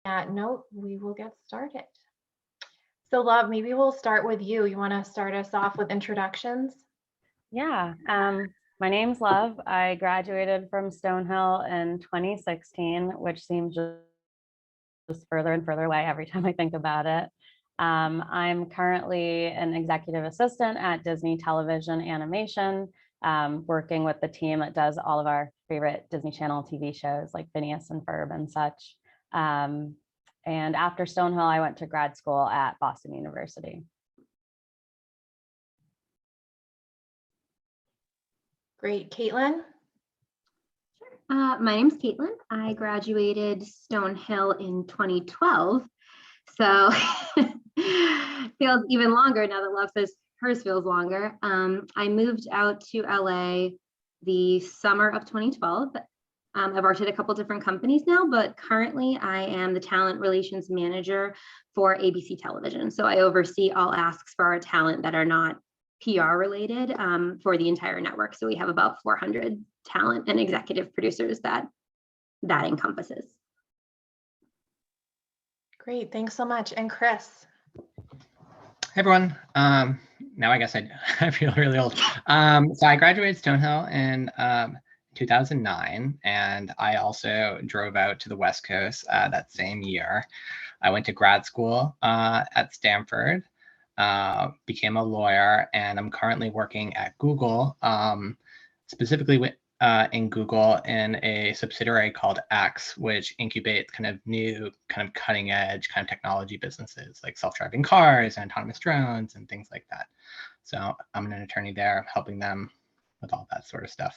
that note, we will get started. So, Love, maybe we'll start with you. You want to start us off with introductions? Yeah, my name's Love. I graduated from Stonehill in 2016, which seems just further and further away every time I think about it. I'm currently an executive assistant at Disney Television Animation, working with the team that does all of our favorite Disney Channel TV shows like Phineas and Ferb and such. And after Stonehill, I went to grad school at Boston University. Great. Caitlin? My name's Caitlin. I graduated Stonehill in 2012. So feels even longer now that Love says hers feels longer. I moved out to LA the summer of 2012. I've worked at a couple different companies now, but currently I am the talent relations manager for ABC Television. So I oversee all asks for our talent that are not PR related for the entire network. So we have about 400 talent and executive producers that encompasses. Great. Thanks so much. And Chris? Hey everyone. Now I guess I feel really old. So I graduated Stonehill in 2009, and I also drove out to the West Coast that same year. I went to grad school at Stanford, became a lawyer, and I'm currently working at Google, specifically in Google in a subsidiary called X, which incubates kind of new, kind of cutting edge kind of technology businesses like self-driving cars and autonomous drones and things like that. So I'm an attorney there, helping them with all that sort of stuff.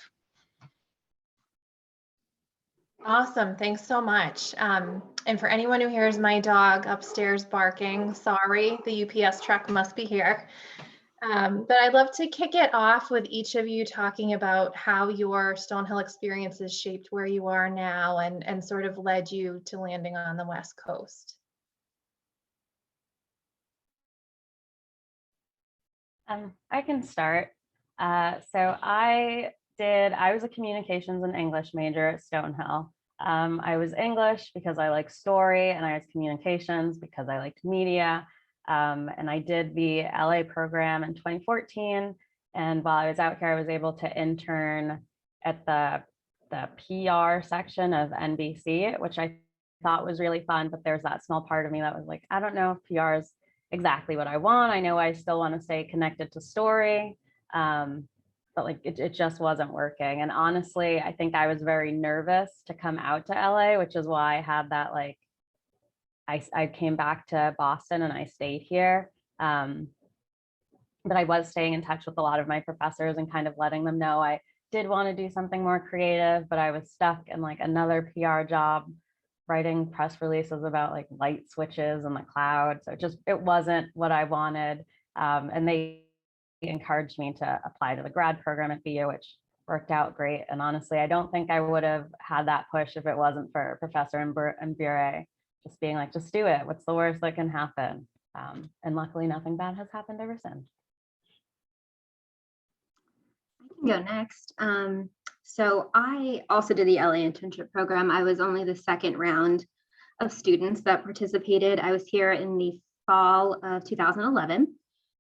Awesome. Thanks so much. And for anyone who hears my dog upstairs barking, sorry, the UPS truck must be here. But I'd love to kick it off with each of you talking about how your Stonehill experiences shaped where you are now and sort of led you to landing on the West Coast. I can start. So I was a communications and English major at Stonehill. I was English because I like story, and I was communications because I liked media. And I did the LA program in 2014. And while I was out here, I was able to intern at the PR section of NBC, which I thought was really fun. But there's that small part of me that was like, I don't know if PR is exactly what I want. I know I still want to stay connected to story. But like it just wasn't working. And honestly, I think I was very nervous to come out to LA, which is why I had that like, I came back to Boston and I stayed here. But I was staying in touch with a lot of my professors and kind of letting them know I did want to do something more creative, but I was stuck in like another PR job, writing press releases about like light switches in the cloud. So it wasn't what I wanted. And they encouraged me to apply to the grad program at BU, which worked out great. And honestly, I don't think I would have had that push if it wasn't for Professor Mbure just being like, just do it. What's the worst that can happen? And luckily, nothing bad has happened ever since. I can go next. So I also did the LA internship program. I was only the second round of students that participated. I was here in the fall of 2011.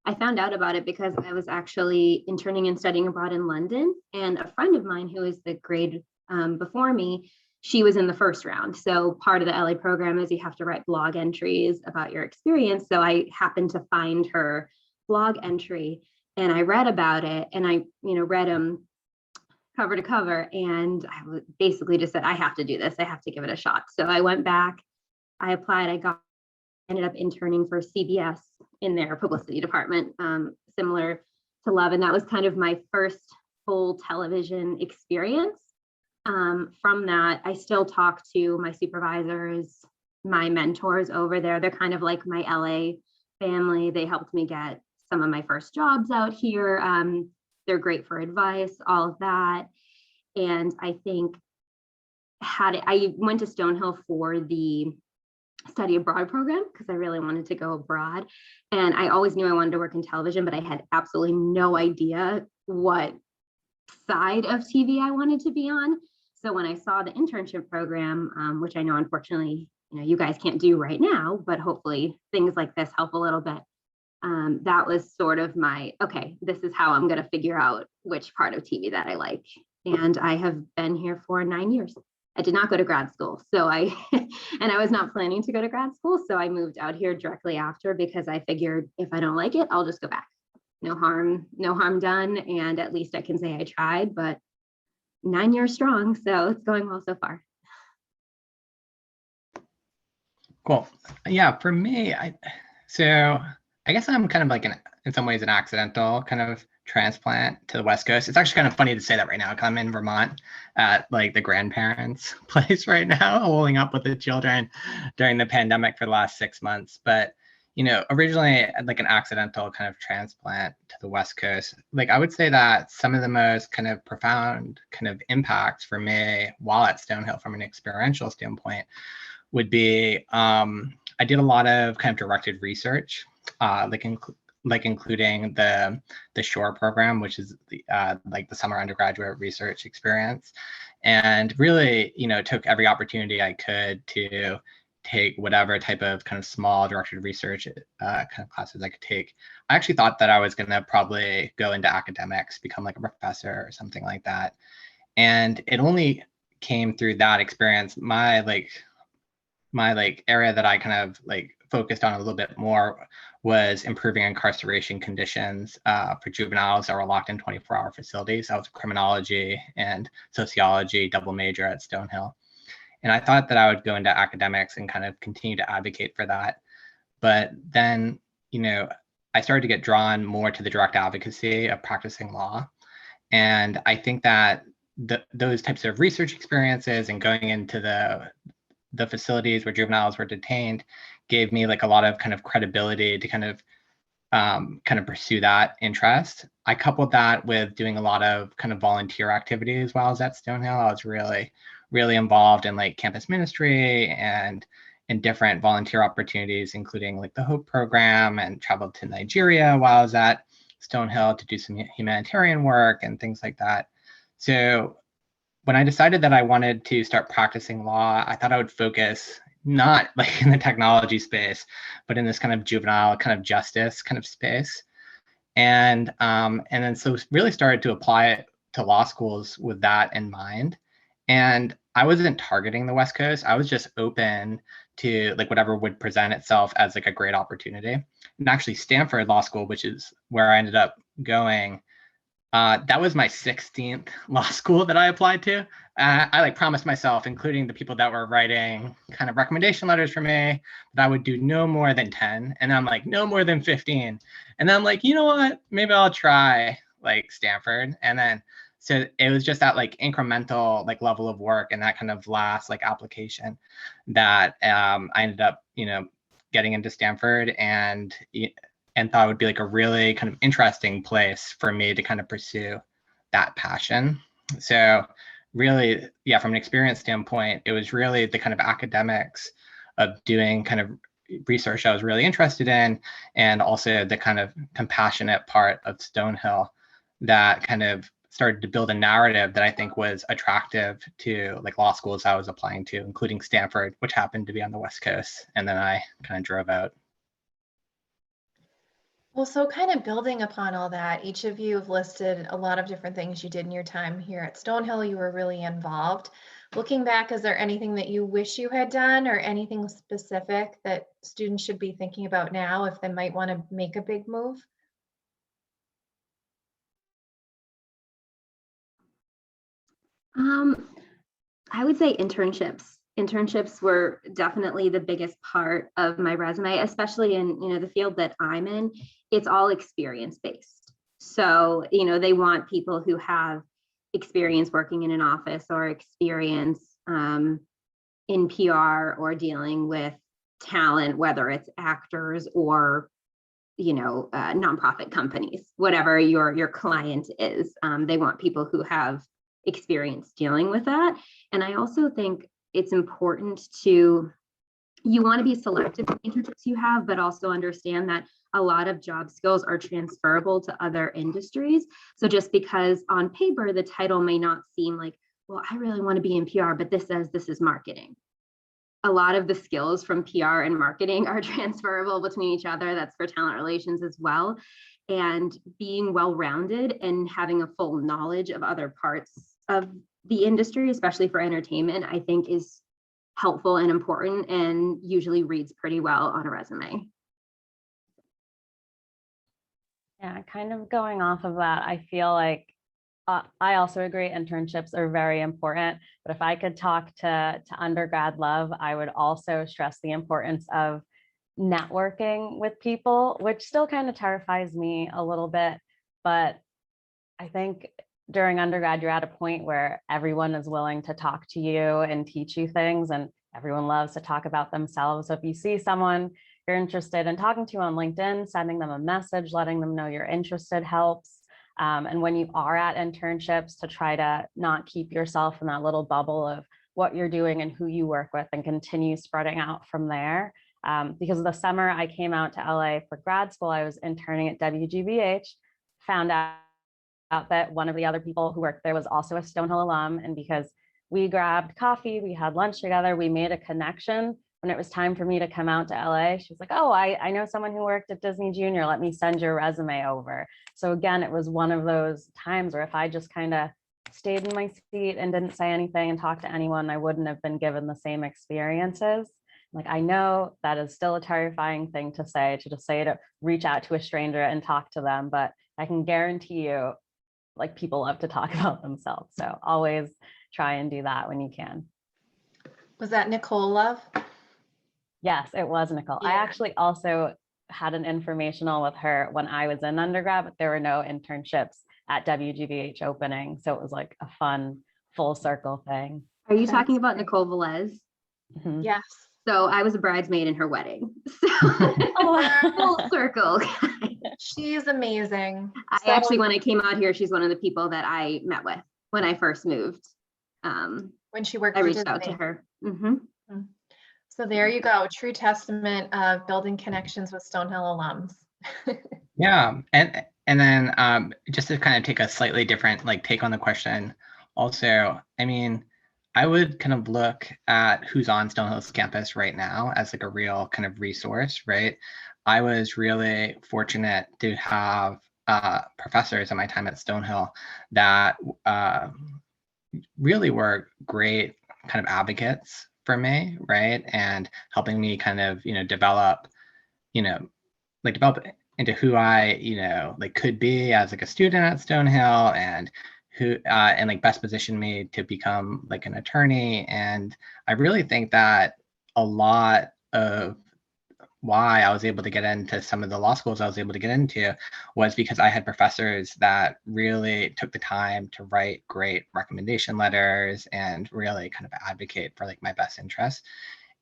I found out about it because I was actually interning and studying abroad in London, and a friend of mine who was the grade before me, she was in the first round. So part of the LA program is you have to write blog entries about your experience. So I happened to find her blog entry and I read about it, and I read them cover to cover, and I basically just said, I have to do this. I have to give it a shot. So I went back, I applied, ended up interning for CBS in their publicity department, similar to Love. And that was kind of my first full television experience. From that, I still talk to my supervisors, my mentors over there. They're kind of like my LA family. They helped me get some of my first jobs out here. They're great for advice, all of that. And I think I went to Stonehill for the study abroad program because I really wanted to go abroad. And I always knew I wanted to work in television, but I had absolutely no idea what side of TV I wanted to be on. So when I saw the internship program, which I know unfortunately you guys can't do right now, but hopefully things like this help a little bit. That was sort of my, okay, this is how I'm going to figure out which part of TV that I like. And I have been here for 9 years. I did not go to grad school. So and I was not planning to go to grad school. So I moved out here directly after because I figured if I don't like it, I'll just go back. No harm done. And at least I can say I tried, but 9 years strong. So it's going well so far. Cool. Yeah, for me, I guess I'm kind of like in some ways an accidental kind of transplant to the West Coast. It's actually kind of funny to say that right now. 'Cause I'm in Vermont at like the grandparents' place right now, holding up with the children during the pandemic for the last 6 months. But originally like an accidental kind of transplant to the West Coast. Like I would say that some of the most kind of profound kind of impacts for me while at Stonehill from an experiential standpoint would be I did a lot of kind of directed research, including the SHORE program, which is like the summer undergraduate research experience, and really took every opportunity I could to take whatever type of kind of small directed research kind of classes I could take. I actually thought that I was going to probably go into academics, become like a professor or something like that, and it only came through that experience. My area that I kind of like focused on a little bit more was improving incarceration conditions for juveniles that were locked in 24-hour facilities. I was a criminology and sociology double major at Stonehill. And I thought that I would go into academics and kind of continue to advocate for that. But then, I started to get drawn more to the direct advocacy of practicing law. And I think that those types of research experiences and going into the facilities where juveniles were detained gave me like a lot of kind of credibility to kind of pursue that interest. I coupled that with doing a lot of kind of volunteer activities while I was at Stonehill. I was really, really involved in like campus ministry and in different volunteer opportunities, including like the Hope program, and traveled to Nigeria while I was at Stonehill to do some humanitarian work and things like that. So when I decided that I wanted to start practicing law, I thought I would focus not like in the technology space, but in this kind of juvenile kind of justice kind of space. And then so really started to apply it to law schools with that in mind. And I wasn't targeting the West Coast. I was just open to like whatever would present itself as like a great opportunity. And actually Stanford Law School, which is where I ended up going, that was my 16th law school that I applied to. I like promised myself, including the people that were writing kind of recommendation letters for me, that I would do no more than 10. And I'm like, no more than 15. And then I'm like, you know what? Maybe I'll try like Stanford. And then, so it was just that like incremental like level of work and that kind of last like application that I ended up, getting into Stanford and thought it would be like a really kind of interesting place for me to kind of pursue that passion. So really, yeah, from an experience standpoint, it was really the kind of academics of doing kind of research I was really interested in, and also the kind of compassionate part of Stonehill that kind of started to build a narrative that I think was attractive to like law schools I was applying to, including Stanford, which happened to be on the West Coast. And then I kind of drove out. Well, so kind of building upon all that, each of you have listed a lot of different things you did in your time here at Stonehill. You were really involved. Looking back, is there anything that you wish you had done or anything specific that students should be thinking about now if they might want to make a big move? I would say internships. Internships were definitely the biggest part of my resume, especially in the field that I'm in. It's all experience based. So they want people who have experience working in an office or experience in PR or dealing with talent, whether it's actors or nonprofit companies, whatever your client is. They want people who have experience dealing with that. And I also think it's important you want to be selective in internships you have, but also understand that a lot of job skills are transferable to other industries. So just because on paper, the title may not seem like, well, I really want to be in PR, but this says this is marketing. a lot of the skills from PR and marketing are transferable between each other. That's for talent relations as well. And being well-rounded and having a full knowledge of other parts of the industry, especially for entertainment, I think is helpful and important and usually reads pretty well on a resume. Yeah, kind of going off of that, I feel like I also agree internships are very important, but if I could talk to undergrad love, I would also stress the importance of networking with people, which still kind of terrifies me a little bit. But I think during undergrad, you're at a point where everyone is willing to talk to you and teach you things, and everyone loves to talk about themselves. So if you see someone you're interested in talking to on LinkedIn, sending them a message, letting them know you're interested helps. And when you are at internships, to try to not keep yourself in that little bubble of what you're doing and who you work with, and continue spreading out from there. Because the summer I came out to LA for grad school, I was interning at WGBH, found out that one of the other people who worked there was also a Stonehill alum. And because we grabbed coffee, we had lunch together, we made a connection. When it was time for me to come out to LA, she was like, oh, I know someone who worked at Disney Junior. Let me send your resume over. So again, it was one of those times where if I just kind of stayed in my seat and didn't say anything and talk to anyone, I wouldn't have been given the same experiences. Like, I know that is still a terrifying thing to say, to just say to reach out to a stranger and talk to them, but I can guarantee you, like, people love to talk about themselves. So always try and do that when you can. Was that Nicole Love? Yes, it was Nicole. Yeah. I actually also had an informational with her when I was in undergrad, but there were no internships at WGBH opening. So it was like a fun full circle thing. Are you talking about Nicole Velez? Mhm. Yes. So I was a bridesmaid in her wedding. So full circle. She is amazing. I actually, when I came out here, she's one of the people that I met with when I first moved. When she worked I for reached out to Disney. her. Mhm. So there you go, true testament of building connections with Stonehill alums. Yeah, and then just to kind of take a slightly different take on the question, also, I mean, I would kind of look at who's on Stonehill's campus right now as like a real kind of resource, right? I was really fortunate to have professors at my time at Stonehill that really were great kind of advocates for me, right? And helping me kind of, develop, develop into who I, could be as like a student at Stonehill, and who and like best position me to become like an attorney. And I really think that a lot of why I was able to get into some of the law schools I was able to get into was because I had professors that really took the time to write great recommendation letters and really kind of advocate for like my best interests.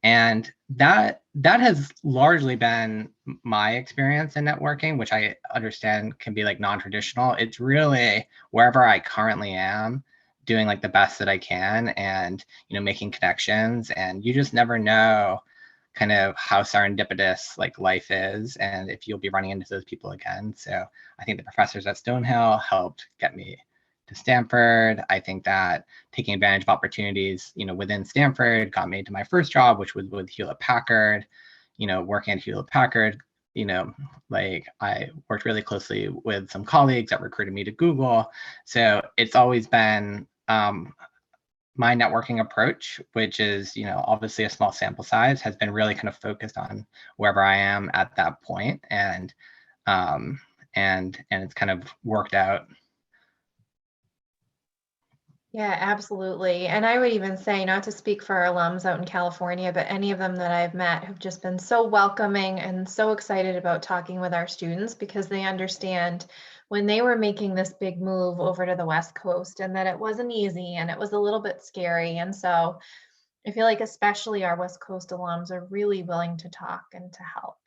And that has largely been my experience in networking, which I understand can be like non-traditional. It's really wherever I currently am, doing like the best that I can, and making connections. And you just never know kind of how serendipitous like life is, and if you'll be running into those people again. So I think the professors at Stonehill helped get me to Stanford. I think that taking advantage of opportunities, within Stanford got me to my first job, which was with Hewlett Packard. Working at Hewlett Packard, like I worked really closely with some colleagues that recruited me to Google. So it's always been my networking approach, which is, obviously a small sample size, has been really kind of focused on wherever I am at that point. And it's kind of worked out. Yeah, absolutely. And I would even say, not to speak for our alums out in California, but any of them that I've met have just been so welcoming and so excited about talking with our students, because they understand when they were making this big move over to the West Coast, and that it wasn't easy and it was a little bit scary. And so I feel like especially our West Coast alums are really willing to talk and to help.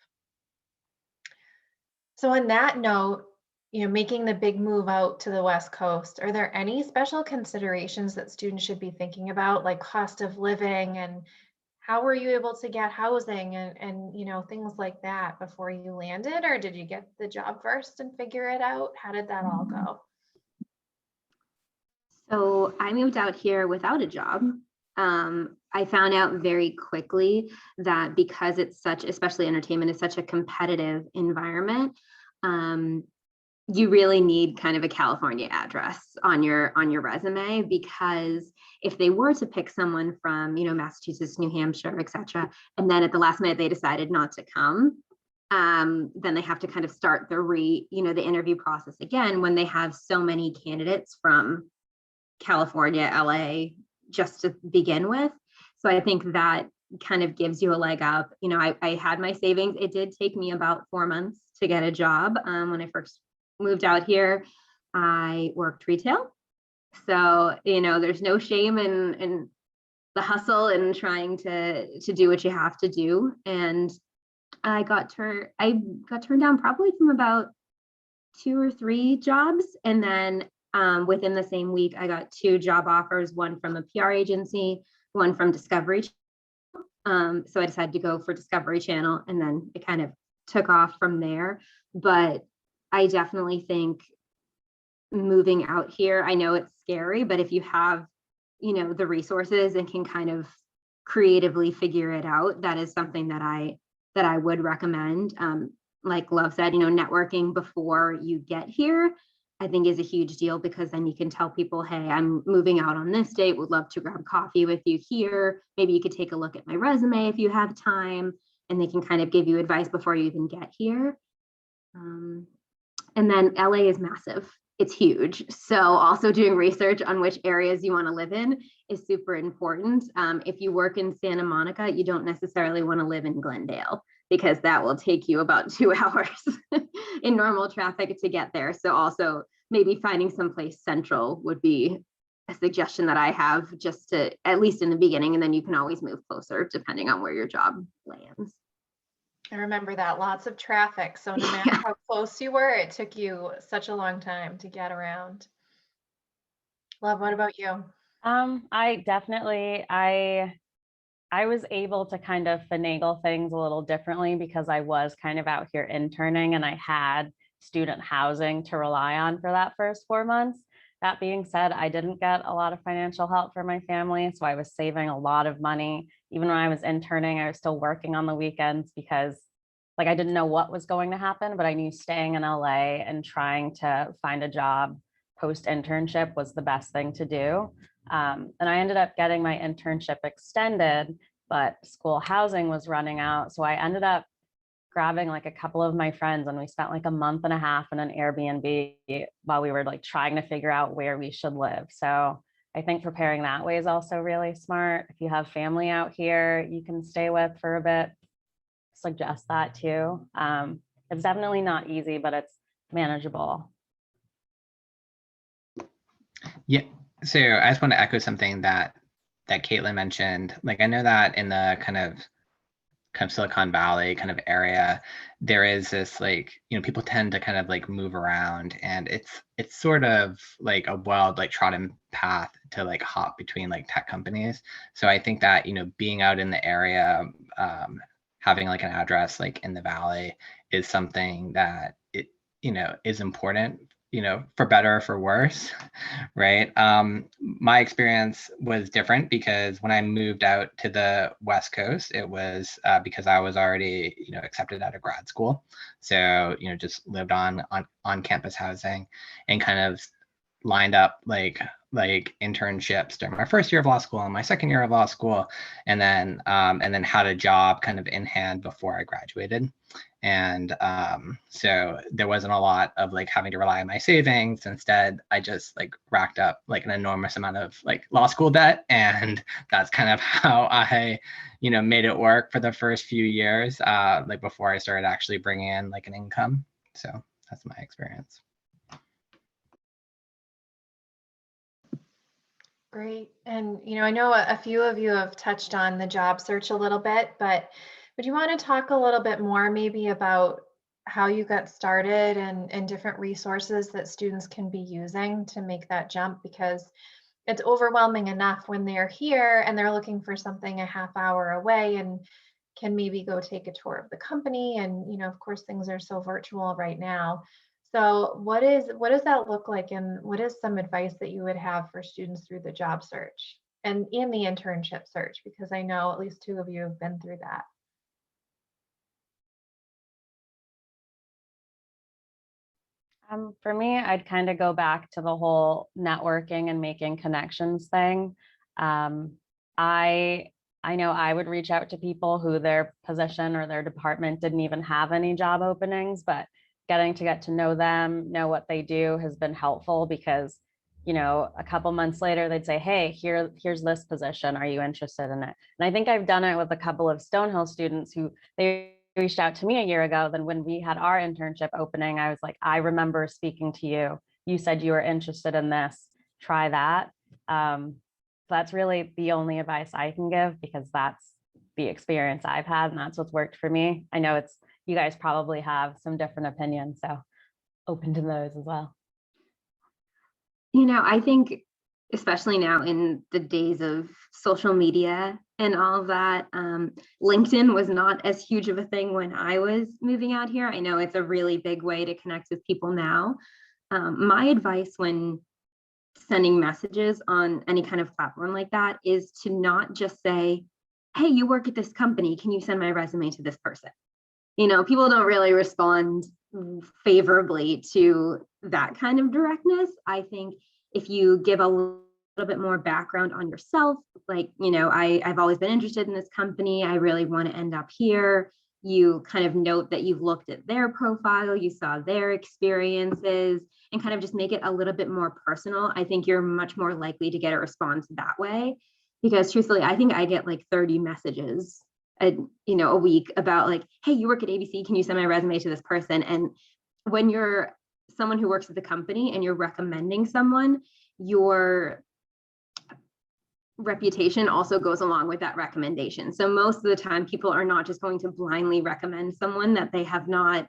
So on that note, making the big move out to the West Coast, are there any special considerations that students should be thinking about, like cost of living, and how were you able to get housing and things like that before you landed? Or did you get the job first and figure it out? How did that all go? So I moved out here without a job. I found out very quickly that because it's such, especially entertainment, is such a competitive environment, you really need kind of a California address on your resume, because if they were to pick someone from, Massachusetts, New Hampshire, et cetera, and then at the last minute they decided not to come, then they have to kind of start the interview process again when they have so many candidates from California, LA, just to begin with. So I think that kind of gives you a leg up. I had my savings. It did take me about 4 months to get a job. When I first moved out here, I worked retail. So, there's no shame in the hustle and trying to do what you have to do. And I got turned down probably from about 2 or 3 jobs. And then within the same week, I got 2 job offers, one from a PR agency, one from Discovery. So I decided to go for Discovery Channel, and then it kind of took off from there. But I definitely think moving out here, I know it's scary, but if you have, the resources and can kind of creatively figure it out, that is something that I would recommend. Like Love said, networking before you get here, I think is a huge deal, because then you can tell people, hey, I'm moving out on this date, would love to grab coffee with you here. Maybe you could take a look at my resume if you have time, and they can kind of give you advice before you even get here. And then LA is massive. It's huge. So also doing research on which areas you want to live in is super important. If you work in Santa Monica, you don't necessarily want to live in Glendale, because that will take you about 2 hours in normal traffic to get there. So also maybe finding someplace central would be a suggestion that I have, just to, at least in the beginning, and then you can always move closer depending on where your job lands. I remember that, lots of traffic. So no matter how close you were, it took you such a long time to get around. Love, what about you? I was able to kind of finagle things a little differently, because I was kind of out here interning and I had student housing to rely on for that first 4 months. That being said, I didn't get a lot of financial help for my family, so I was saving a lot of money. Even when I was interning, I was still working on the weekends, because I didn't know what was going to happen, but I knew staying in LA and trying to find a job post internship was the best thing to do. And I ended up getting my internship extended, but school housing was running out. So I ended up grabbing a couple of my friends, and we spent a month and a half in an Airbnb while we were trying to figure out where we should live. So I think preparing that way is also really smart. If you have family out here you can stay with for a bit, suggest that too. It's definitely not easy, but it's manageable. Yeah. So I just want to echo something that Caitlin mentioned. I know that in the kind of Silicon Valley kind of area, there is this people tend to kind of move around, and it's sort of a wild trodden path to hop between tech companies. So I think that being out in the area, having an address in the Valley is something that it is important, for better or for worse, right? My experience was different, because when I moved out to the West Coast, it was because I was already, accepted out of grad school. So, just lived on campus housing, and kind of lined up internships during my first year of law school and my second year of law school, and then had a job kind of in hand before I graduated. And so there wasn't a lot of having to rely on my savings. Instead, I just racked up an enormous amount of law school debt, and that's kind of how I made it work for the first few years, before I started actually bringing in an income. So that's my experience. Great. And, I know a few of you have touched on the job search a little bit, but would you want to talk a little bit more maybe about how you got started, and different resources that students can be using to make that jump? Because it's overwhelming enough when they're here and they're looking for something a half hour away, and can maybe go take a tour of the company. And, of course, things are so virtual right now. So what does that look like, and what is some advice that you would have for students through the job search? and the internship search, because I know at least two of you have been through that. For me, I'd kind of go back to the whole networking and making connections thing. I know I would reach out to people who their position or their department didn't even have any job openings, but getting to get to know them, know what they do has been helpful because, a couple months later, they'd say, hey, here's this position. Are you interested in it? And I think I've done it with a couple of Stonehill students who they reached out to me a year ago. Then when we had our internship opening, I was like, I remember speaking to you. You said you were interested in this. Try that. That's really the only advice I can give because that's the experience I've had and that's what's worked for me. I know you guys probably have some different opinions, so open to those as well. I think especially now in the days of social media and all of that, LinkedIn was not as huge of a thing when I was moving out here. I know it's a really big way to connect with people now. My advice when sending messages on any kind of platform like that is to not just say, hey, you work at this company, can you send my resume to this person? People don't really respond favorably to that kind of directness. I think if you give a little bit more background on yourself, like, I've always been interested in this company, I really want to end up here. You kind of note that you've looked at their profile, you saw their experiences, and kind of just make it a little bit more personal. I think you're much more likely to get a response that way. Because truthfully, I think I get like 30 messages a week about like, hey, you work at ABC, can you send my resume to this person? And when you're someone who works at the company and you're recommending someone, your reputation also goes along with that recommendation. So most of the time, people are not just going to blindly recommend someone that they have not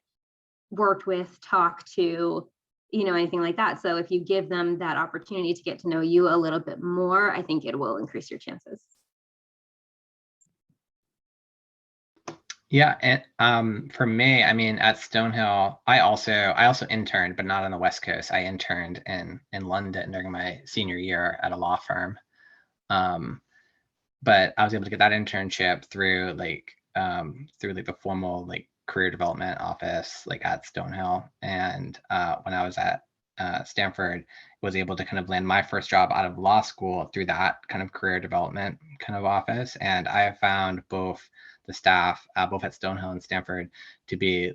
worked with, talked to, anything like that. So if you give them that opportunity to get to know you a little bit more, I think it will increase your chances. Yeah, and for me, I mean, at Stonehill, I also interned, but not on the West Coast. I interned in London during my senior year at a law firm. But I was able to get that internship through the formal like career development office like at Stonehill. And when I was at Stanford, was able to kind of land my first job out of law school through that kind of career development kind of office. And I have found both the staff, both at Stonehill and Stanford, to be,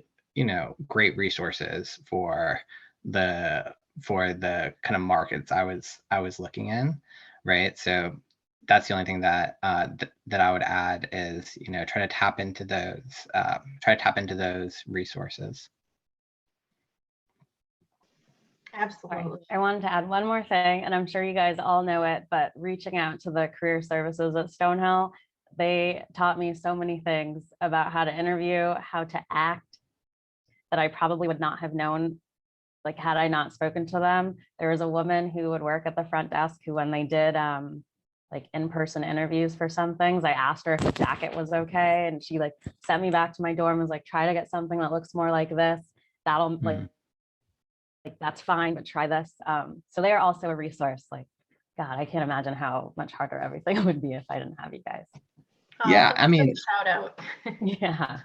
great resources for the kind of markets I was looking in, right? So that's the only thing that that I would add is, try to tap into those resources. Absolutely. I wanted to add one more thing, and I'm sure you guys all know it, but reaching out to the career services at Stonehill, they taught me so many things about how to interview, how to act that I probably would not have known, like had I not spoken to them. There was a woman who would work at the front desk who, when they did like in-person interviews for some things, I asked her if the jacket was okay, and she like sent me back to my dorm and was like, try to get something that looks more like this. That'll like that's fine, but try this. So they are also a resource. Like, God, I can't imagine how much harder everything would be if I didn't have you guys. Yeah, I mean, shout out. Yeah.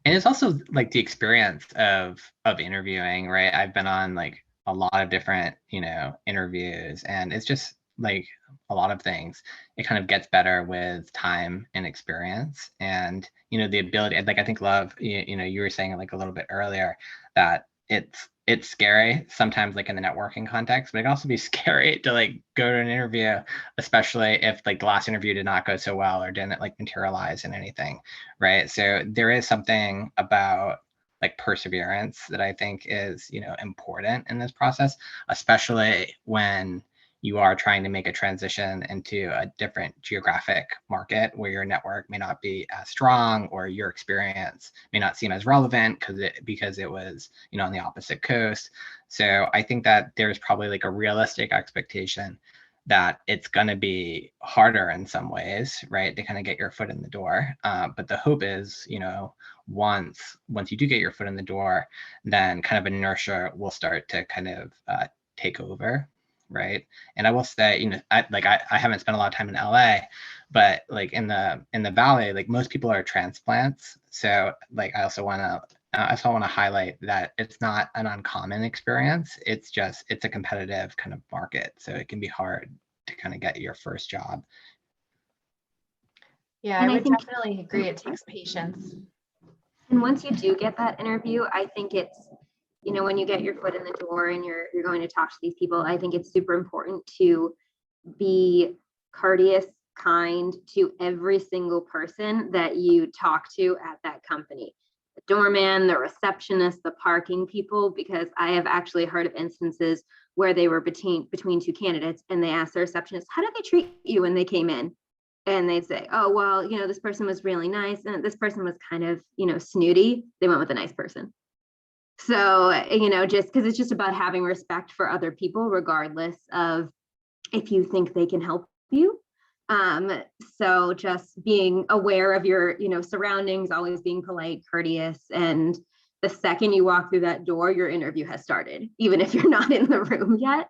And it's also like the experience of interviewing, right? I've been on like a lot of different, interviews, and it's just like a lot of things. It kind of gets better with time and experience, and the ability. Like I think Love, you were saying like a little bit earlier that it's scary sometimes, like in the networking context, but it can also be scary to like go to an interview, especially if like the last interview did not go so well or didn't like materialize in anything, right? So there is something about like perseverance that I think is, important in this process, especially when you are trying to make a transition into a different geographic market where your network may not be as strong or your experience may not seem as relevant because it was, on the opposite coast. So I think that there's probably like a realistic expectation that it's going to be harder in some ways, right, to kind of get your foot in the door. But the hope is, once you do get your foot in the door, then kind of inertia will start to kind of take over, right? And I will say, I haven't spent a lot of time in LA, but like in the Valley, like most people are transplants. So like I also want to highlight that it's not an uncommon experience. It's a competitive kind of market. So it can be hard to kind of get your first job. Yeah, And I I would think- definitely agree. It takes patience. And once you do get that interview, I think it's, when you get your foot in the door and you're going to talk to these people, I think it's super important to be courteous, kind to every single person that you talk to at that company. The doorman, the receptionist, the parking people, because I have actually heard of instances where they were between two candidates and they asked the receptionist, how did they treat you when they came in? And they'd say, oh, well, this person was really nice. And this person was kind of, snooty. They went with a nice person. So, just because it's just about having respect for other people, regardless of if you think they can help you. So just being aware of your, surroundings, always being polite, courteous. And the second you walk through that door, your interview has started, even if you're not in the room yet.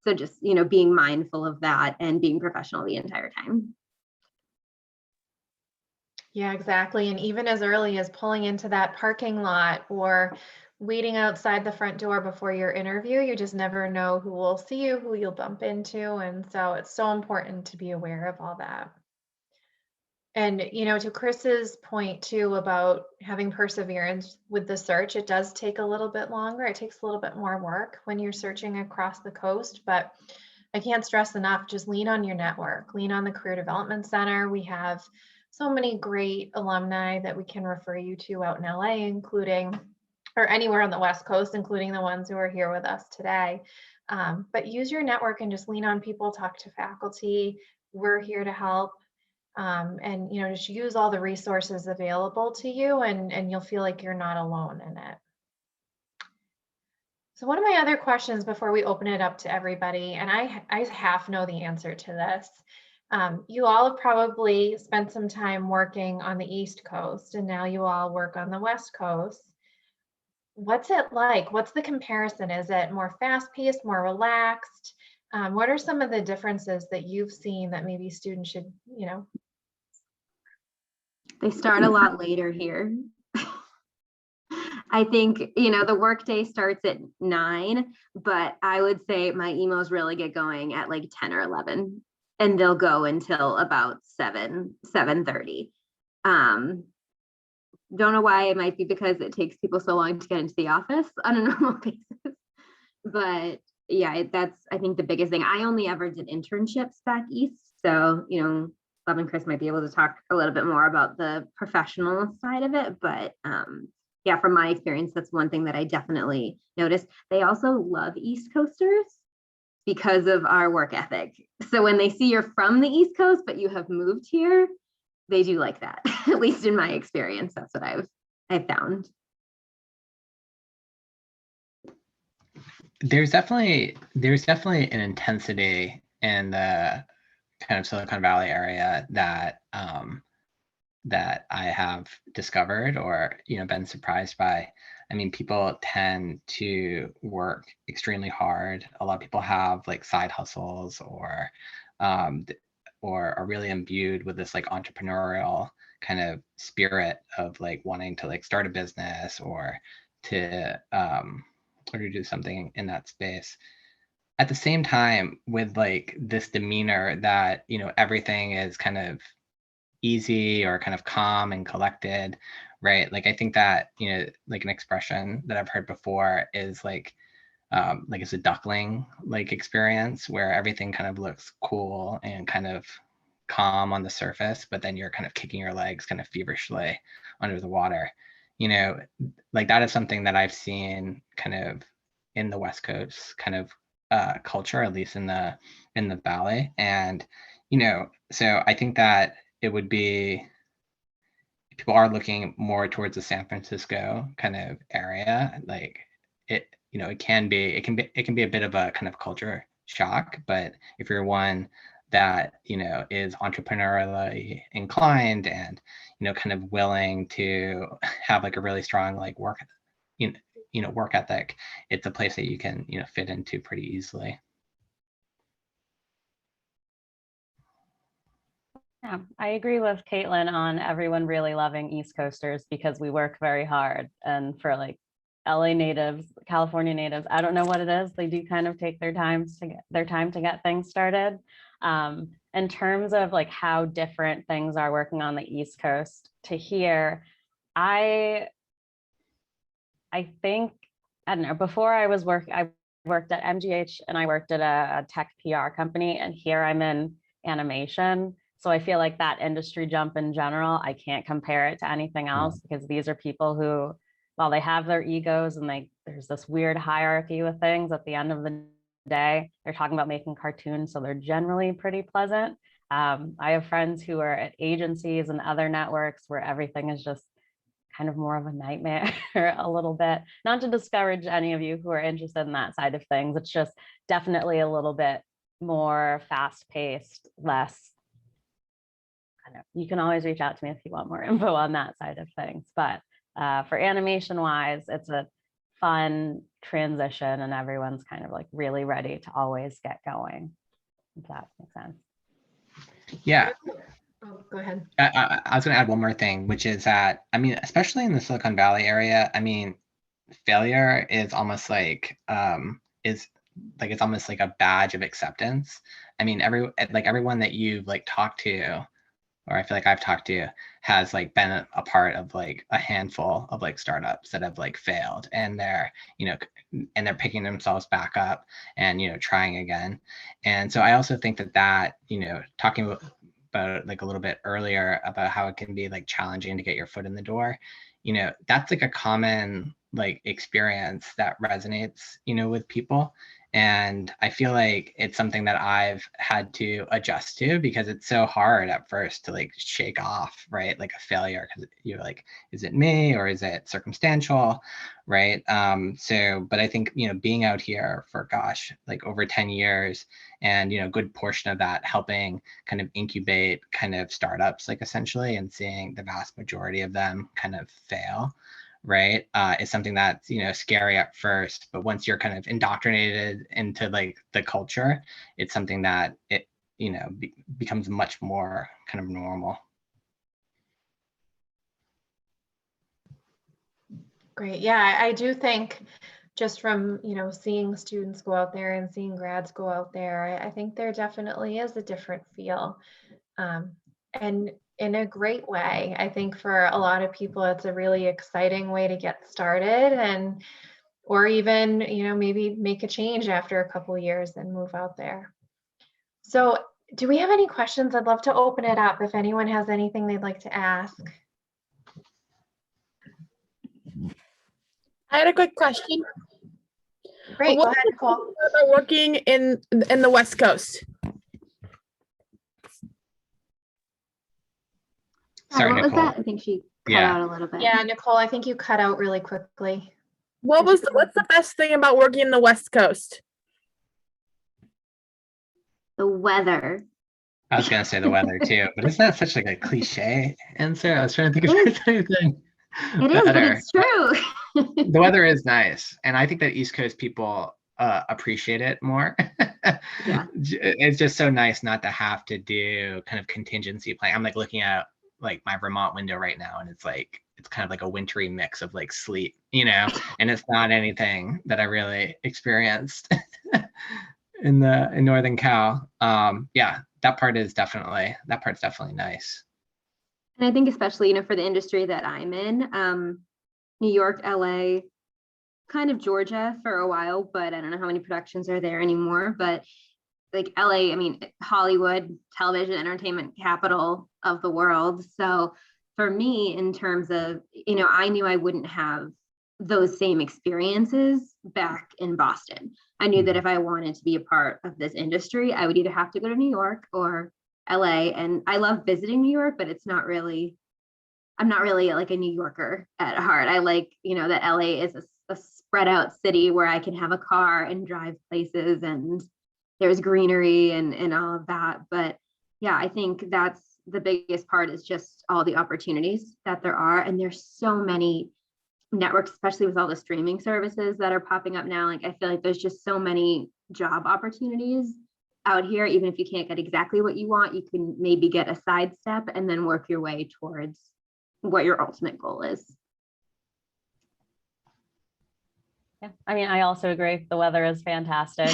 So just, being mindful of that and being professional the entire time. Yeah, exactly. And even as early as pulling into that parking lot or waiting outside the front door before your interview, you just never know who will see you, who you'll bump into. And so it's so important to be aware of all that. And, to Chris's point too about having perseverance with the search, it does take a little bit longer. It takes a little bit more work when you're searching across the coast, but I can't stress enough, just lean on your network, lean on the Career Development Center. We have so many great alumni that we can refer you to out in LA, including, or anywhere on the West Coast, including the ones who are here with us today. But use your network and just lean on people, talk to faculty. We're here to help. And just use all the resources available to you, and you'll feel like you're not alone in it. So one of my other questions before we open it up to everybody, and I half know the answer to this. You all have probably spent some time working on the East Coast, and now you all work on the West Coast. What's it like? What's the comparison? Is it more fast-paced, more relaxed? What are some of the differences that you've seen that maybe students should, They start a lot later here. I think, the workday starts at 9, but I would say my emails really get going at like 10 or 11, and they'll go until about 7:30. Don't know why. It might be because it takes people so long to get into the office on a normal basis. But yeah, that's, I think, the biggest thing. I only ever did internships back east. So, Bob and Chris might be able to talk a little bit more about the professional side of it. But yeah, from my experience, that's one thing that I definitely noticed. They also love East Coasters because of our work ethic. So when they see you're from the East Coast, but you have moved here, they do like that. At least in my experience, that's what I've found. There's definitely an intensity in the kind of Silicon Valley area that that I have discovered or been surprised by. I mean, people tend to work extremely hard. A lot of people have like side hustles or are really imbued with this like entrepreneurial kind of spirit of like wanting to like start a business or to do something in that space. At the same time, with like this demeanor that everything is kind of easy or kind of calm and collected, right? Like I think that like an expression that I've heard before is like it's a duckling like experience where everything kind of looks cool and kind of calm on the surface, but then you're kind of kicking your legs kind of feverishly under the water. Like that is something that I've seen kind of in the West Coast kind of culture, at least in the Valley. And so I think that it would be, people are looking more towards the San Francisco kind of area. Like it can be a bit of a kind of culture shock, but if you're one that is entrepreneurially inclined and kind of willing to have like a really strong like work work ethic, it's a place that you can fit into pretty easily. Yeah, I agree with Caitlin on everyone really loving East Coasters because we work very hard. And for like LA natives, California natives, I don't know what it is. They do kind of take their time to get things started. In terms of like how different things are working on the East Coast to here, I think, I don't know, before I worked at MGH and I worked at a tech PR company, and here I'm in animation. So I feel like that industry jump in general, I can't compare it to anything else because these are people who, while they have their egos and there's this weird hierarchy with things, at the end of the day, they're talking about making cartoons. So they're generally pretty pleasant. I have friends who are at agencies and other networks where everything is just kind of more of a nightmare a little bit. Not to discourage any of you who are interested in that side of things. It's just definitely a little bit more fast paced, less kind of, you can always reach out to me if you want more info on that side of things. But for animation wise, it's a fun transition and everyone's kind of like really ready to always get going. If that makes sense. Yeah. Oh, go ahead. I was going to add one more thing, which is that, I mean, especially in the Silicon Valley area, I mean, failure is almost like, it's almost like a badge of acceptance. I mean, everyone that you've like talked to, or I feel like I've talked to, has like been a part of like a handful of like startups that have like failed, and they're, and they're picking themselves back up and, trying again. And so I also think that, talking about like a little bit earlier about how it can be like challenging to get your foot in the door, that's like a common like experience that resonates, with people. And I feel like it's something that I've had to adjust to because it's so hard at first to like shake off, right? Like a failure, because you're like, is it me or is it circumstantial, right? But I think, being out here for, gosh, like over 10 years and, a good portion of that helping kind of incubate kind of startups, like essentially, and seeing the vast majority of them kind of fail, right, is something that's, scary at first, but once you're kind of indoctrinated into like the culture, it's something that it, becomes much more kind of normal. Great. Yeah, I do think just from, seeing students go out there and seeing grads go out there, I think there definitely is a different feel. And in a great way. I think for a lot of people, it's a really exciting way to get started, or even, maybe make a change after a couple of years and move out there. So do we have any questions? I'd love to open it up if anyone has anything they'd like to ask. I had a quick question. Great, go ahead, Nicole. About working in the West Coast. Sorry, what was Nicole. that? I think she cut out a little bit. Yeah, Nicole, I think you cut out really quickly. What's the best thing about working in the West Coast? The weather. I was gonna say the weather too, but isn't that such like a cliche answer? I was trying to think if there's anything It is, but it's true. The weather is nice, and I think that East Coast people appreciate it more. Yeah. It's just so nice not to have to do kind of contingency plan. I'm like looking at like my Vermont window right now, and it's kind of like a wintry mix of like sleet, and it's not anything that I really experienced in Northern Cal. Yeah, that part's definitely nice. And I think especially, for the industry that I'm in, New York, LA, kind of Georgia for a while, but I don't know how many productions are there anymore. But like LA, I mean, Hollywood, television, entertainment capital of the world. So for me, in terms of, I knew I wouldn't have those same experiences back in Boston. I knew that if I wanted to be a part of this industry, I would either have to go to New York or LA. And I love visiting New York, but I'm not really like a New Yorker at heart. I like, that LA is a spread out city where I can have a car and drive places and there's greenery and all of that. But yeah, I think that's the biggest part, is just all the opportunities that there are. And there's so many networks, especially with all the streaming services that are popping up now. Like, I feel like there's just so many job opportunities out here, even if you can't get exactly what you want, you can maybe get a sidestep and then work your way towards what your ultimate goal is. Yeah, I mean, I also agree. The weather is fantastic.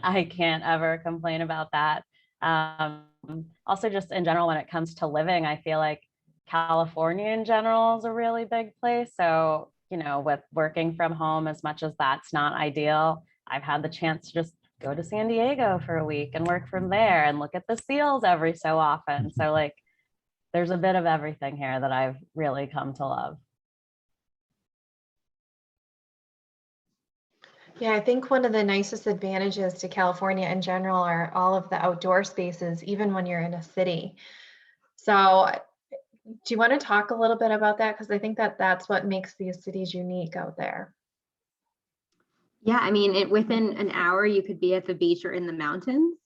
I can't ever complain about that. Also, just in general, when it comes to living, I feel like California in general is a really big place. So, you know, with working from home, as much as that's not ideal, I've had the chance to just go to San Diego for a week and work from there and look at the seals every so often. So like, there's a bit of everything here that I've really come to love. Yeah, I think one of the nicest advantages to California in general are all of the outdoor spaces, even when you're in a city. So do you want to talk a little bit about that? Because I think that that's what makes these cities unique out there. Yeah, I mean, within an hour, you could be at the beach or in the mountains.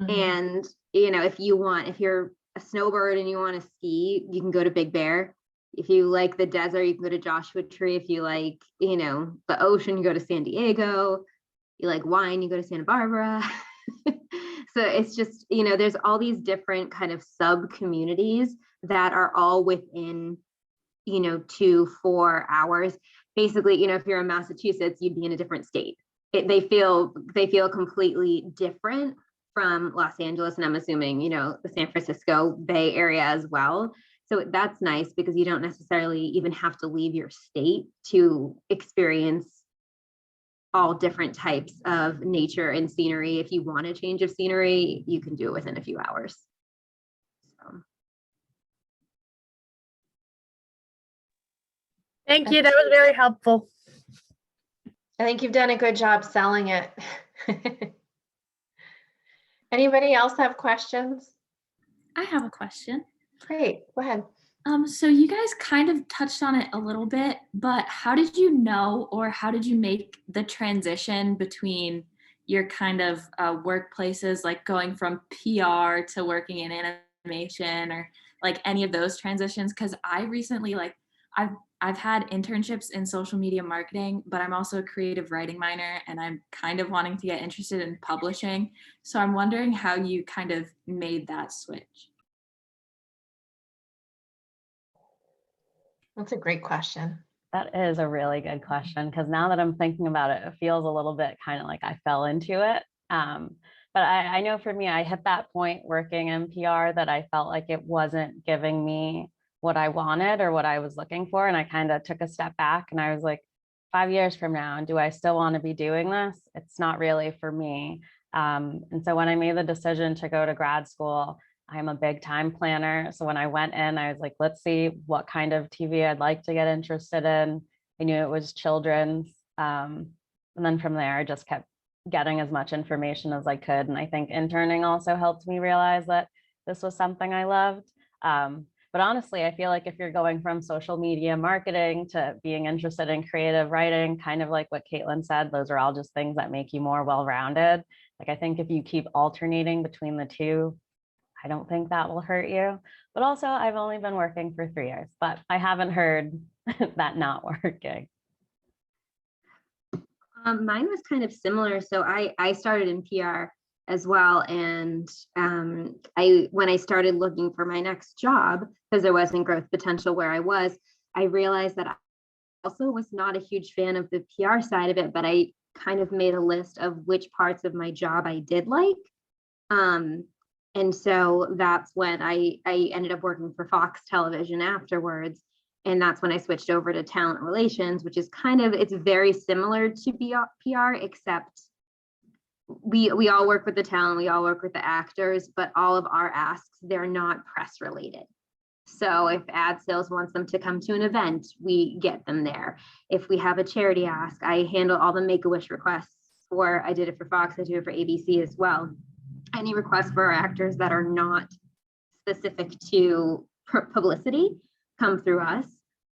And, you know, if you're a snowbird and you want to ski, you can go to Big Bear. If you like the desert, you can go to Joshua Tree. If you like, you know, the ocean, you go to San Diego. You like wine, you go to Santa Barbara. So it's just, you know, there's all these different kind of sub communities that are all within, you know, 2-4 hours. Basically, you know, if you're in Massachusetts, you'd be in a different state. They feel completely different from Los Angeles, and I'm assuming, you know, the San Francisco Bay Area as well. So that's nice because you don't necessarily even have to leave your state to experience all different types of nature and scenery. If you want a change of scenery, you can do it within a few hours. So. Thank you. That was very helpful. I think you've done a good job selling it. Anybody else have questions? I have a question. Great, go ahead. So you guys kind of touched on it a little bit, but how did you know, or how did you make the transition between your kind of workplaces, like going from PR to working in animation, or like any of those transitions? Because I recently, like, I've had internships in social media marketing, but I'm also a creative writing minor, and I'm kind of wanting to get interested in publishing. So I'm wondering how you kind of made that switch. That's a great question. That is a really good question, because now that I'm thinking about it, it feels a little bit kind of like I fell into it. But I know for me, I hit that point working in PR that I felt like it wasn't giving me what I wanted or what I was looking for. And I kind of took a step back and I was like, 5 years from now, do I still want to be doing this? It's not really for me. And so when I made the decision to go to grad school, I'm a big time planner. So when I went in, I was like, let's see what kind of TV I'd like to get interested in. I knew it was children's. And then from there, I just kept getting as much information as I could. And I think interning also helped me realize that this was something I loved. But honestly, I feel like if you're going from social media marketing to being interested in creative writing, kind of like what Caitlin said, those are all just things that make you more well-rounded. Like, I think if you keep alternating between the two, I don't think that will hurt you. But also, I've only been working for 3 years, but I haven't heard that not working. Mine was kind of similar. So I started in PR as well. And when I started looking for my next job, because there wasn't growth potential where I was, I realized that I also was not a huge fan of the PR side of it, but I kind of made a list of which parts of my job I did like. And so that's when I ended up working for Fox Television afterwards. And that's when I switched over to talent relations, which is kind of, it's very similar to PR, except we all work with the talent, we all work with the actors, but all of our asks, they're not press related. So if ad sales wants them to come to an event, we get them there. If we have a charity ask, I handle all the Make-A-Wish requests for, I did it for Fox, I do it for ABC as well. Any requests for our actors that are not specific to publicity come through us.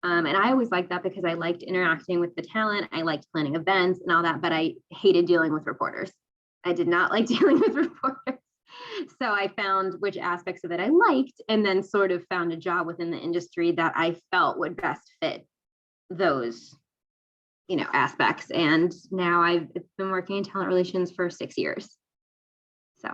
And I always liked that because I liked interacting with the talent. I liked planning events and all that, but I hated dealing with reporters. I did not like dealing with reporters. So I found which aspects of it I liked, and then sort of found a job within the industry that I felt would best fit those, you know, aspects. And now I've been working in talent relations for 6 years. So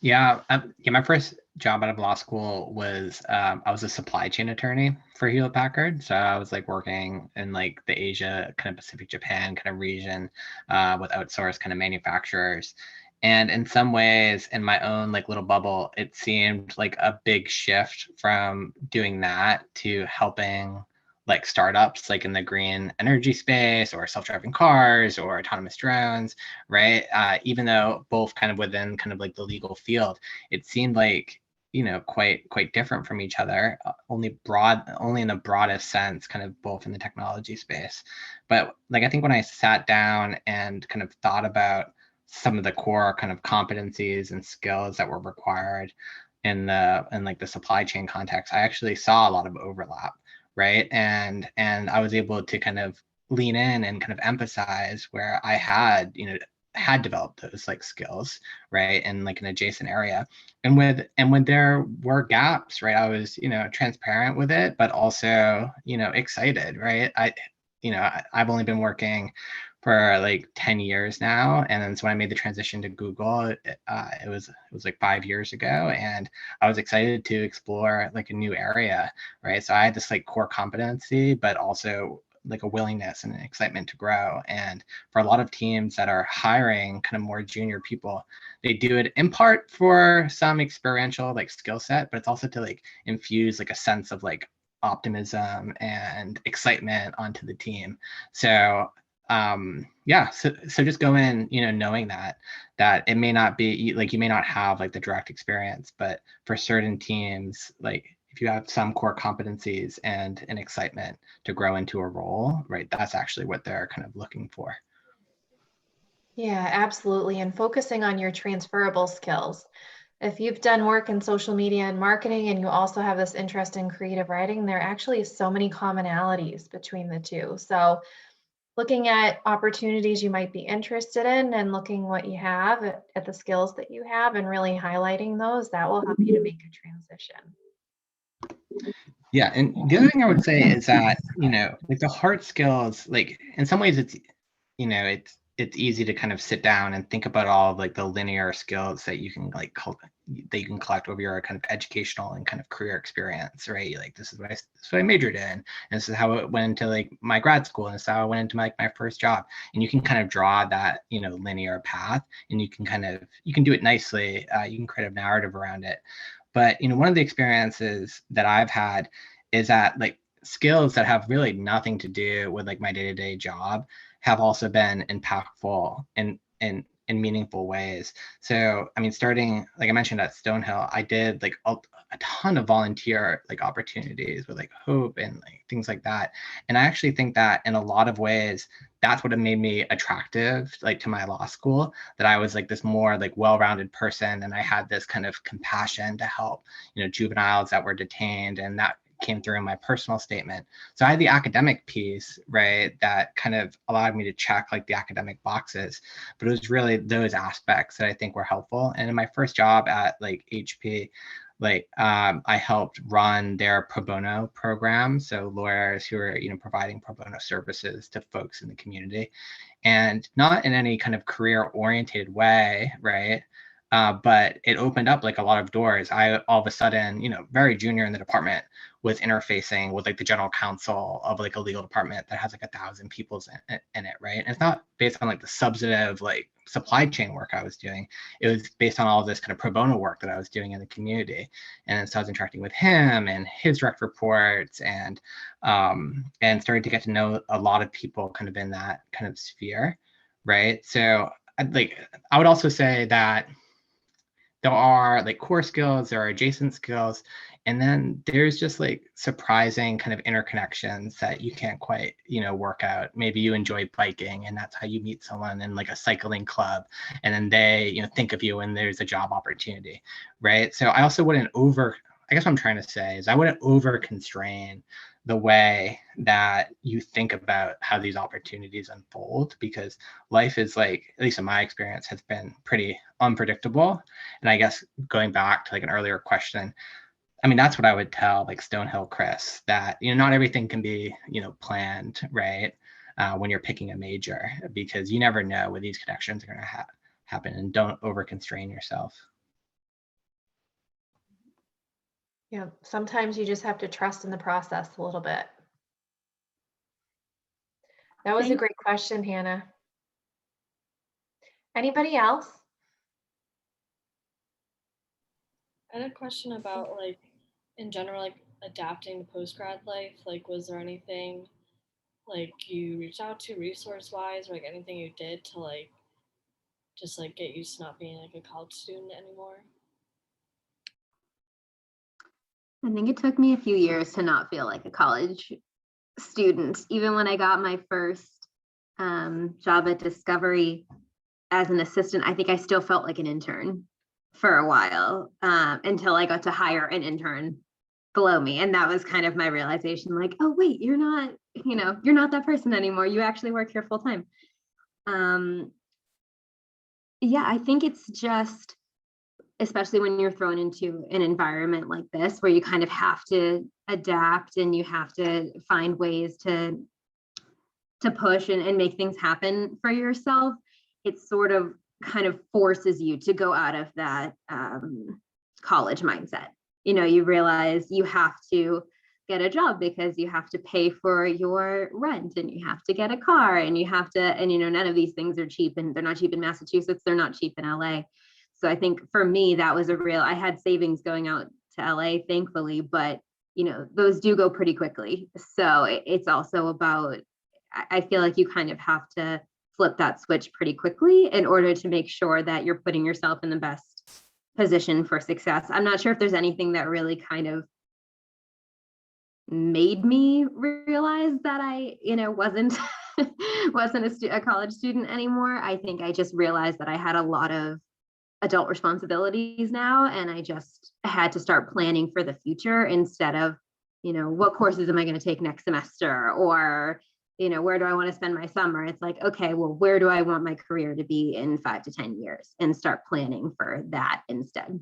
Yeah, my first job out of law school was I was a supply chain attorney for Hewlett Packard. So I was like working in like the Asia, kind of Pacific Japan kind of region with outsourced kind of manufacturers. And in some ways, in my own like little bubble, it seemed like a big shift from doing that to helping like startups like in the green energy space or self-driving cars or autonomous drones, right? Even though both kind of within kind of like the legal field, it seemed like quite different from each other, only in the broadest sense, kind of both in the technology space. But like I think when I sat down and kind of thought about some of the core kind of competencies and skills that were required in like the supply chain context, I actually saw a lot of overlap, right? And I was able to kind of lean in and kind of emphasize where I had developed those like skills, right, in like an adjacent area. And when there were gaps, right, I was transparent with it, but also excited, right? I've only been working for like 10 years now, and then so when I made the transition to Google, it was like 5 years ago, and I was excited to explore like a new area, right? So I had this like core competency, but also like a willingness and an excitement to grow. And for a lot of teams that are hiring kind of more junior people, they do it in part for some experiential like skill set, but it's also to like infuse like a sense of like optimism and excitement onto the team. So so just go in knowing that it may not be like, you may not have like the direct experience, but for certain teams, like if you have some core competencies and an excitement to grow into a role, right, that's actually what they're kind of looking for. Yeah, absolutely. And focusing on your transferable skills. If you've done work in social media and marketing and you also have this interest in creative writing, there actually is so many commonalities between the two. So looking at opportunities you might be interested in and looking what you have at the skills that you have and really highlighting those, that will help you to make a transition. Yeah, and the other thing I would say is that like the hard skills, like in some ways it's easy to kind of sit down and think about all of like the linear skills that you can like that you can collect over your kind of educational and kind of career experience, right? Like this is what I majored in, and this is how it went into like my grad school, and this is how I went into my first job. And you can kind of draw that linear path, and you can do it nicely. You can create a narrative around it. But one of the experiences that I've had is that like skills that have really nothing to do with like my day-to-day job have also been impactful in meaningful ways. So I mean, starting like I mentioned at Stonehill, I did like a ton of volunteer like opportunities with like Hope and like things like that. And I actually think that in a lot of ways, that's what made me attractive like to my law school, that I was like this more like well-rounded person, and I had this kind of compassion to help juveniles that were detained, and that came through in my personal statement. So I had the academic piece, right, that kind of allowed me to check like the academic boxes, but it was really those aspects that I think were helpful. And in my first job at like HP, like I helped run their pro bono program, so lawyers who are providing pro bono services to folks in the community, and not in any kind of career oriented way, right? But it opened up like a lot of doors. I all of a sudden, very junior in the department, was interfacing with like the general counsel of like a legal department that has like 1,000 people in it, right? And it's not based on like the substantive like supply chain work I was doing. It was based on all of this kind of pro bono work that I was doing in the community. And so I was interacting with him and his direct reports, and started to get to know a lot of people kind of in that kind of sphere, right? So I would also say that there are like core skills, there are adjacent skills, and then there's just like surprising kind of interconnections that you can't quite work out. Maybe you enjoy biking, and that's how you meet someone in like a cycling club, and then they think of you when there's a job opportunity, right? So I also wouldn't I guess what I'm trying to say is I wouldn't over constrain the way that you think about how these opportunities unfold, because life is like, at least in my experience, has been pretty unpredictable. And I guess going back to like an earlier question, I mean, that's what I would tell like Stonehill Chris, that not everything can be planned, right? When you're picking a major, because you never know where these connections are going to happen, and don't over constrain yourself. Yeah, sometimes you just have to trust in the process a little bit. That was a great question, Hannah. Anybody else? I had a question about like in general, like adapting to post-grad life. Like, was there anything like you reached out to resource wise, or like anything you did to like just like get used to not being like a college student anymore? I think it took me a few years to not feel like a college student. Even when I got my first job at Discovery as an assistant, I think I still felt like an intern for a while until I got to hire an intern below me. And that was kind of my realization, like, oh, wait, you're not that person anymore. You actually work here full time. Yeah, I think it's just, especially when you're thrown into an environment like this, where you kind of have to adapt and you have to find ways to push and make things happen for yourself. It sort of kind of forces you to go out of that college mindset. You realize you have to get a job because you have to pay for your rent, and you have to get a car, and you have to, and none of these things are cheap, and they're not cheap in Massachusetts, they're not cheap in LA. So I think for me, that was I had savings going out to LA, thankfully, but those do go pretty quickly. So it's also about, I feel like you kind of have to flip that switch pretty quickly in order to make sure that you're putting yourself in the best position for success. I'm not sure if there's anything that really kind of made me realize that I, wasn't a college student anymore. I think I just realized that I had a lot of adult responsibilities now, and I just had to start planning for the future instead of, what courses am I going to take next semester, or where do I want to spend my summer? It's like, okay, well, where do I want my career to be in 5 to 10 years, and start planning for that instead.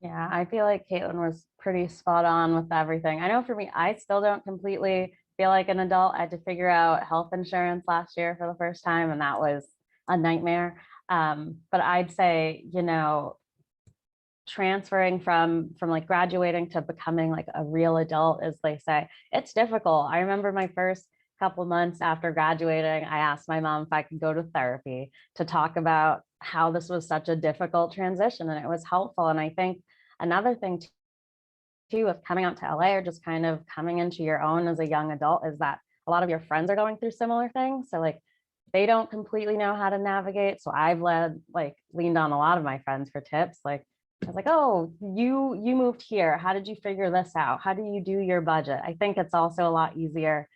Yeah, I feel like Caitlin was pretty spot on with everything. I know for me, I still don't completely feel like an adult. I had to figure out health insurance last year for the first time, and that was a nightmare. But I'd say, transferring from like graduating to becoming like a real adult, as they say, it's difficult. I remember my first couple months after graduating, I asked my mom if I could go to therapy to talk about how this was such a difficult transition, and it was helpful. And I think another thing too with coming out to LA, or just kind of coming into your own as a young adult, is that a lot of your friends are going through similar things. So like they don't completely know how to navigate. So I've leaned on a lot of my friends for tips. Like I was like, oh, you moved here. How did you figure this out? How do you do your budget? I think it's also a lot easier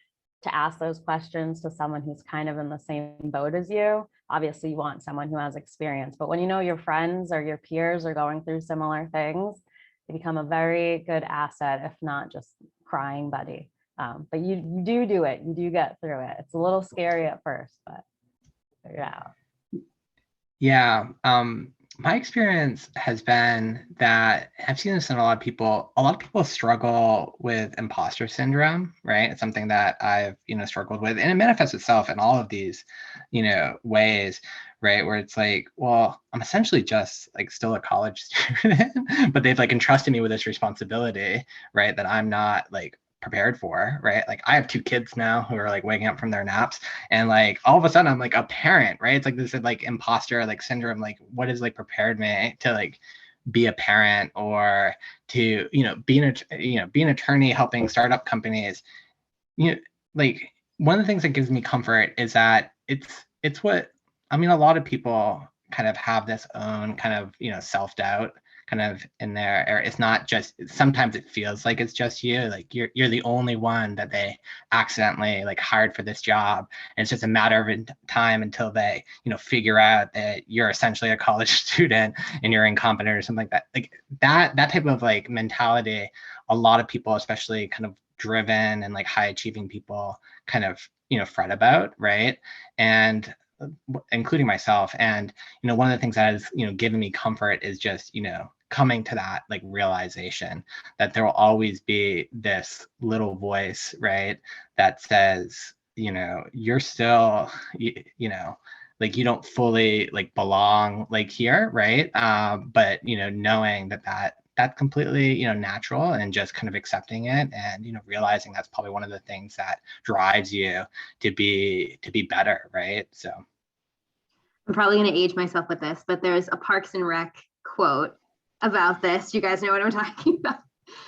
to ask those questions to someone who's kind of in the same boat as you. Obviously, you want someone who has experience, but when your friends or your peers are going through similar things, they become a very good asset, if not just crying buddy. But you do it. You do get through it. It's a little scary at first, but figure it out. Yeah. My experience has been that I've seen this in a lot of people. A lot of people struggle with imposter syndrome, right? It's something that I've, struggled with, and it manifests itself in all of these, ways, right? Where it's like, well, I'm essentially just like still a college student, but they've like entrusted me with this responsibility, right? That I'm not like prepared for, right? Like I have 2 kids now who are like waking up from their naps, and like all of a sudden I'm like a parent, right? It's like this like imposter like syndrome, like what has like prepared me to like be a parent, or to be an attorney helping startup companies. Like one of the things that gives me comfort is that it's what, I mean, a lot of people kind of have this own kind of self-doubt kind of in there, or it's not just, sometimes it feels like it's just you, like you're the only one that they accidentally like hired for this job, and it's just a matter of time until they figure out that you're essentially a college student and you're incompetent or something like that. Like that type of like mentality, a lot of people, especially kind of driven and like high achieving people, kind of fret about, right? And including myself. And one of the things that has given me comfort is just coming to that like realization that there will always be this little voice, right, that says you're still, like you don't fully like belong like here, right? But knowing that's completely natural, and just kind of accepting it, and realizing that's probably one of the things that drives you to be better, right? So I'm probably going to age myself with this, but there's a Parks and Rec quote about this. You guys know what I'm talking about?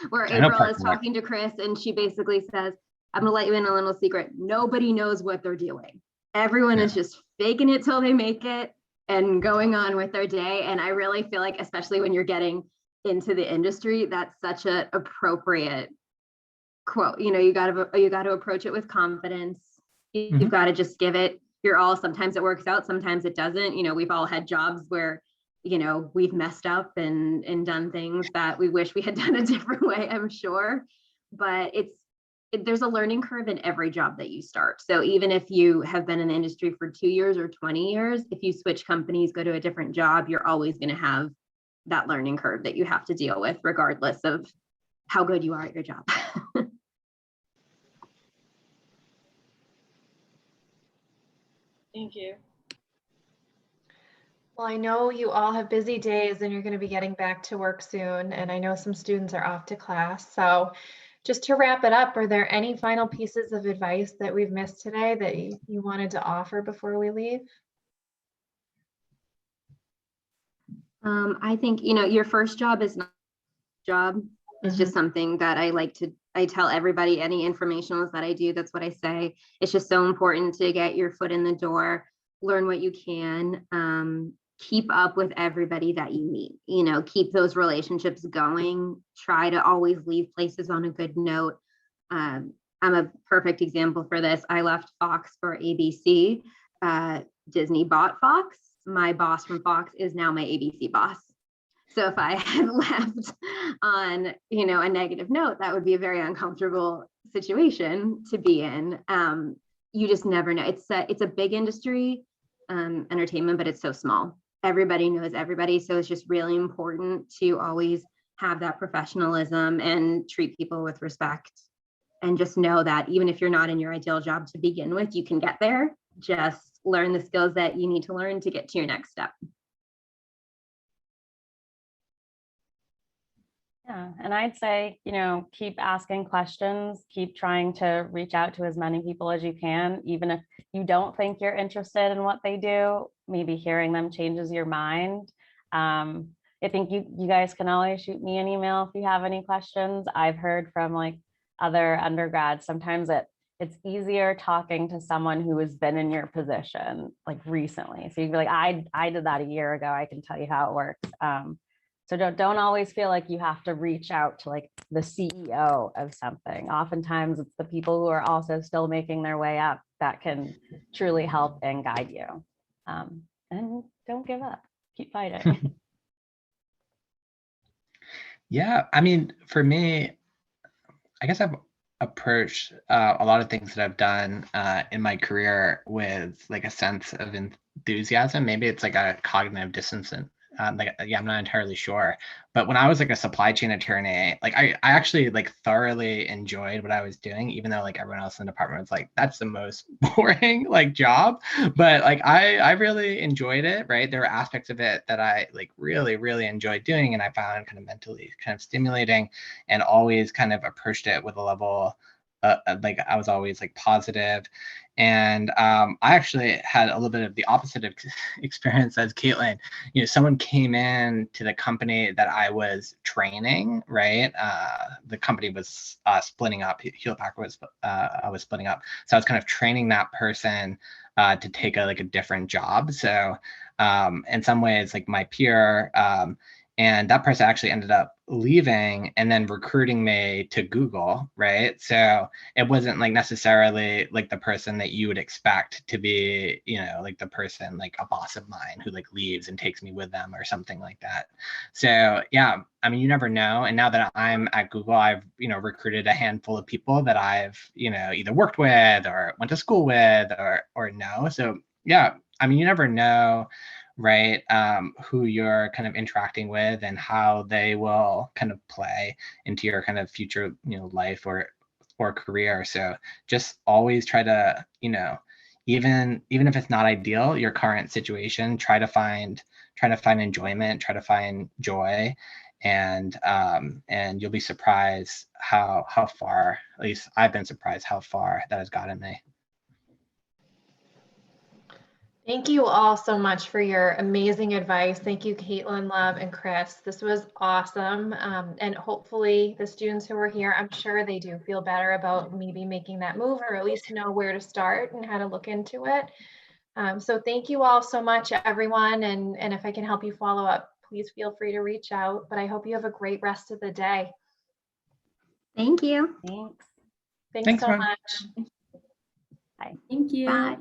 Where April is talking to Chris, and she basically says, I'm going to let you in a little secret. Nobody knows what they're doing. Everyone is just faking it till they make it and going on with their day. And I really feel like, especially when you're getting into the industry, that's such an appropriate quote. You got to approach it with confidence. You've got to just give it your all. Sometimes it works out, sometimes it doesn't. We've all had jobs where we've messed up and done things that we wish we had done a different way, I'm sure. But there's a learning curve in every job that you start. So even if you have been in the industry for 2 years or 20 years, if you switch companies, go to a different job, you're always going to have that learning curve that you have to deal with, regardless of how good you are at your job. Thank you. Well, I know you all have busy days and you're going to be getting back to work soon. And I know some students are off to class. So just to wrap it up, are there any final pieces of advice that we've missed today that you wanted to offer before we leave? I think, your first job is not a job. It's just something that I tell everybody, any informationals that I do, that's what I say. It's just so important to get your foot in the door, learn what you can, keep up with everybody that you meet, keep those relationships going, try to always leave places on a good note. I'm a perfect example for this. I left Fox for ABC. Disney bought Fox. My boss from Fox is now my ABC boss. So if I had left on, a negative note, that would be a very uncomfortable situation to be in. You just never know. It's a big industry, entertainment, but it's so small. Everybody knows everybody. So it's just really important to always have that professionalism and treat people with respect. And just know that even if you're not in your ideal job to begin with, you can get there. Just learn the skills that you need to learn to get to your next step. Yeah, and I'd say, keep asking questions, keep trying to reach out to as many people as you can, even if you don't think you're interested in what they do, maybe hearing them changes your mind. I think you guys can always shoot me an email if you have any questions. I've heard from like other undergrads, sometimes it's easier talking to someone who has been in your position like recently. So you'd be like, I did that a year ago. I can tell you how it works. So don't always feel like you have to reach out to like the CEO of something. Oftentimes it's the people who are also still making their way up that can truly help and guide you. And don't give up, keep fighting. Yeah, I mean, for me, I guess I've approached a lot of things that I've done in my career with like a sense of enthusiasm. Maybe it's like a cognitive dissonance. I'm not entirely sure. But when I was like a supply chain attorney, like I actually like thoroughly enjoyed what I was doing, even though like everyone else in the department was like, that's the most boring like job. But like I really enjoyed it, right? There were aspects of it that I like really, really enjoyed doing, and I found kind of mentally kind of stimulating, and always kind of approached it with a level like I was always like positive. And I actually had a little bit of the opposite of experience as Caitlin. Someone came in to the company that I was training, right? The company was splitting up. Hewlett Packard was I was splitting up, so I was kind of training that person to take a different job. So in some ways, like my peer. And that person actually ended up leaving and then recruiting me to Google, right? So it wasn't like necessarily like the person that you would expect to be, like the person, like a boss of mine who like leaves and takes me with them or something like that. So yeah, I mean, you never know. And now that I'm at Google, I've, recruited a handful of people that I've, either worked with or went to school with or know. So yeah, I mean, you never know, right? Who you're kind of interacting with and how they will kind of play into your kind of future, life or or career. So just always try to, you know, even if it's not ideal, your current situation, try to find enjoyment, try to find joy, and you'll be surprised how far, at least I've been surprised how far that has gotten me. Thank you all so much for your amazing advice. Thank you, Caitlin, Love, and Chris. This was awesome. And hopefully the students who are here, I'm sure they do feel better about maybe making that move, or at least know where to start and how to look into it. So thank you all so much, everyone. And if I can help you follow up, please feel free to reach out. But I hope you have a great rest of the day. Thank you. Thanks. Thanks Thanks, so everyone. much. Thank you. Bye.